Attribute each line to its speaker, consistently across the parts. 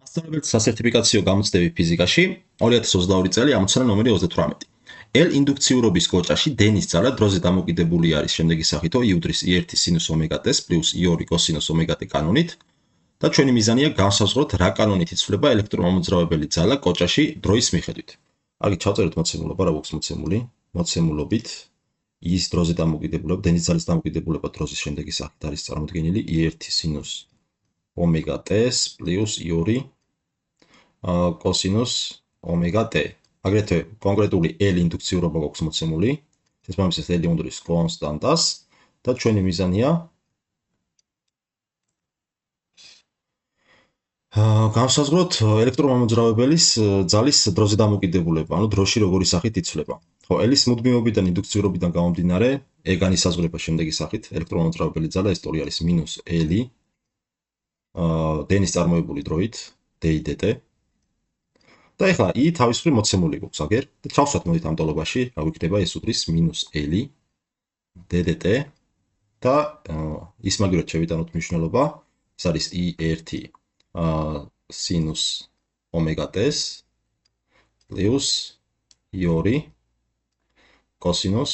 Speaker 1: მასწავლებელთა სასერტიფიკაციო გამოცდები ფიზიკაში 2022 წელი ამოცანა ნომერი 38. L ინდუქციურობის კოჭაში D-ის ძალა დროზე დამოკიდებული არის შემდეგი სახითო I-უდრის I1 სინუს ომეგა-T პლუს I2 კოსინუს ომეგა-T კანონით და ჩვენი მიზანია განსაზღვროთ რა კანონით იცვლება ელექტრომამოძრავებელი ძალა კოჭაში დროის მიხედვით. Აქ ჩავწეროთ მოცემულობა, რა გვაქვს მოცემული? მოცემულობით I-ის დროზე დამოკიდებულება, D-ის ძალის დამოკიდებულება დროის შემდეგი სახით არის წარმოდგენილი I1 სინუს ომეგა-T პლუს I2 კოსინუს ომეგა-T. აგრეთვე კონკრეტული L ინდუქციურობა გვაქვს მოცემული, შესაბამისად L უდრის კონსტანტას და ჩვენი მიზანია განსაზღვროთ ელექტრომამოძრავებელის ძალის დროზე დამოკიდებულება, ანუ დროში როგორი სახით იცვლება. ხო, L-ის მუდმივობიდან ინდუქციურობიდან გამომდინარე, E განისაზღვრება შემდეგი სახით, ელექტრომამოძრავებელი ძალა ეს ტოლი არის მინუს L D-ის წარმოებული დროით D-dt. და ეხლა I თავის მხრივ მოცემული გვაქვს აგერ და ჩავსვათ მოდით ამ ტოლობაში, რა გვიქნება ეს უდრის მინუს L D-dt და ის მაგივრად შევიტანოთ მნიშვნელობა, ეს არის I1 სინუს ომეგა-T-ს პლუს I2 კოსინუს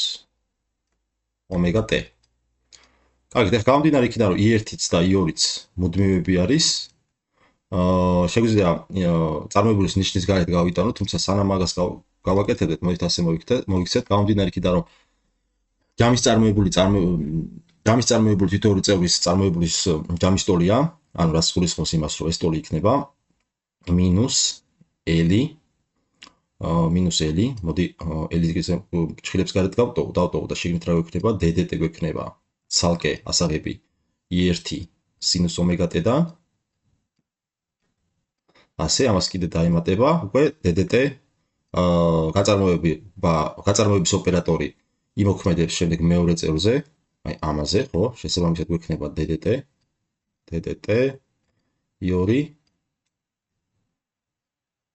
Speaker 1: ომეგა-T. კარგით, ეხლა გამომდინარე იქიდან, რომ I1-იც და I2-იც მუდმივები არის, შეგვიძლია წარმოებულის ნიშნის გარეთ გავიტანოთ, თუმცა სანამ მაგას გავაკეთებდეთ, მოდით ასე მოვიქცეთ, გამომდინარე იქიდან, რომ ჯამის წარმოებული თითოეული წევრის წარმოებულის ჯამის ტოლია, ანუ რაც გულისხმობს იმას, რომ ეს ტოლი იქნება მინუს L, მოდი L-ის ჭრილებს გარეთ დავტოვო და შეგნით რა გვექნება, D-dt გვექნება ცალკე ასაღები I1 სინუს ომეგა-T და ასე ამას კიდე დაემატება უკვე D-dt გაწარმოების ოპერატორი იმოქმედებს შემდეგ მეორე წევრზე, აი ამაზე, ხო, შესაბამისად გვექნება D-dt I2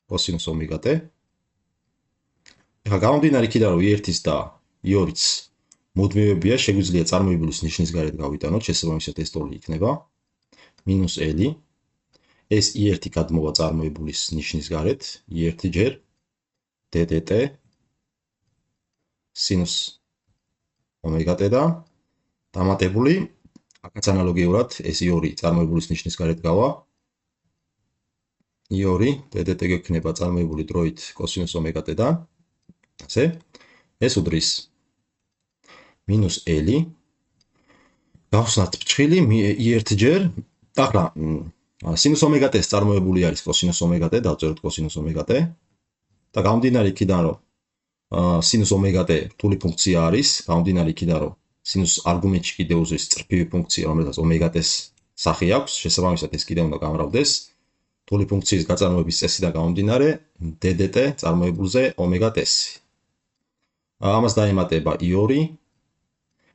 Speaker 1: კოსინუს ომეგა-T. ეხლა გამომდინარე იქიდან, რომ I1-ის და I2-იც მუდმივებია, შეგვიძლია წარმოებულის ნიშნის გარეთ გავიტანოთ, შესაბამისად ეს ტოლი იქნება მინუს L, ეს I1 გადმოვა წარმოებულის ნიშნის გარეთ, I1 ჯერ D-dt სინუს ომეგა-T და დამატებული, აქაც ანალოგიურად ეს I2 წარმოებულის ნიშნის გარეთ გავა, I2 D-dt გვექნება წარმოებული დროით კოსინუს ომეგა-T და ასე ეს უდრის მინუს L გავხსნათ ბრჭყილი I1 ჯერ ახლა სინუს ომეგა-T-ს წარმოებული არის კოსინუს ომეგა-T, დავწეროთ კოსინუს ომეგა-T და გამომდინარე იქიდან, რომ სინუს ომეგა-T რთული ფუნქცია არის, გამომდინარე იქიდან, რომ სინუს არგუმენტში კიდე უზვის წრფივი ფუნქცია, რომელსაც ომეგა-T-ს სახე აქვს, შესაბამისად ეს კიდე უნდა გამრავლდეს რთული ფუნქციის გაწარმოების წესიდან გამომდინარე D-dt წარმოებულზე ომეგა-T-ს. ამას დაემატება I2,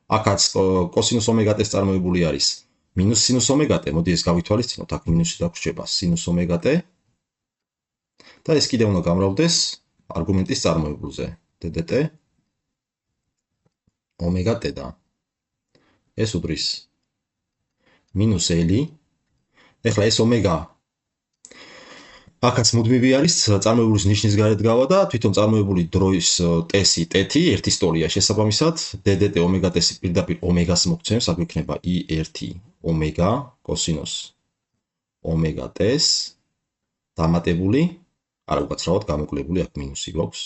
Speaker 1: აქაც კოსინუს ომეგა-T-ს წარმოებული არის მინუს სინუს ომეგა-T, მოდი ეს გავითვალისწინოთ, აქ მინუსი დაგვრჩება სინუს ომეგა-T და ეს კიდე უნდა გამრავლდეს არგუმენტის წარმოებულზე D-dt ომეგა-T და ეს უდრის მინუს L. ეხლა ეს ომეგა აქაც მუდმივი არის, წარმოებულის ნიშნის გარეთ გავა და თვითონ წარმოებული დროის T-ი ერთის ტოლია, შესაბამისად D-dt ომეგა-T-ს პირდაპირ ომეგას მოგცემს, აქ იქნება I1 ომეგა კოსინუს ომეგა-T-ს დამატებული, არა უკაცრავად გამოკლებული, აქ მინუსი გვაქვს,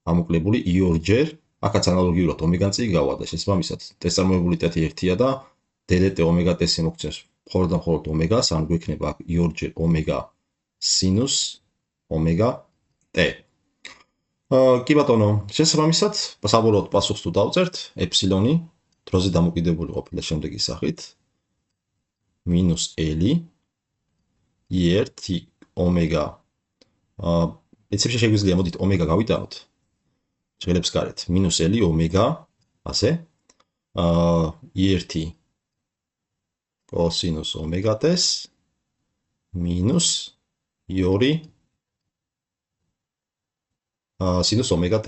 Speaker 1: გამოკლებული I2 ჯერ, აქაც ანალოგიურად ომეგან წინ გავა და შესაბამისად T-ს წარმოებული T ერთია და D-dt ომეგა-T-ს მოგცემს მხოლოდ და მხოლოდ ომეგას, ანუ გვექნება აქ I2 ჯერ ომეგა სინუს ომეგა-T. კი ბატონო, შესაბამისად, საბოლოოდ პასუხს თუ დავწერთ, ეფსილონი დროზე დამოკიდებული ყოფილა შემდეგი სახით მინუს L I1 ომეგა პრინციპში შეგვიძლია მოდით ომეგა გავიტანოთ ჭრილებს გარეთ მინუს L ომეგა ასე I1 კოსინუს ომეგა-T-ს მინუს I2 სინუს ომეგა-T.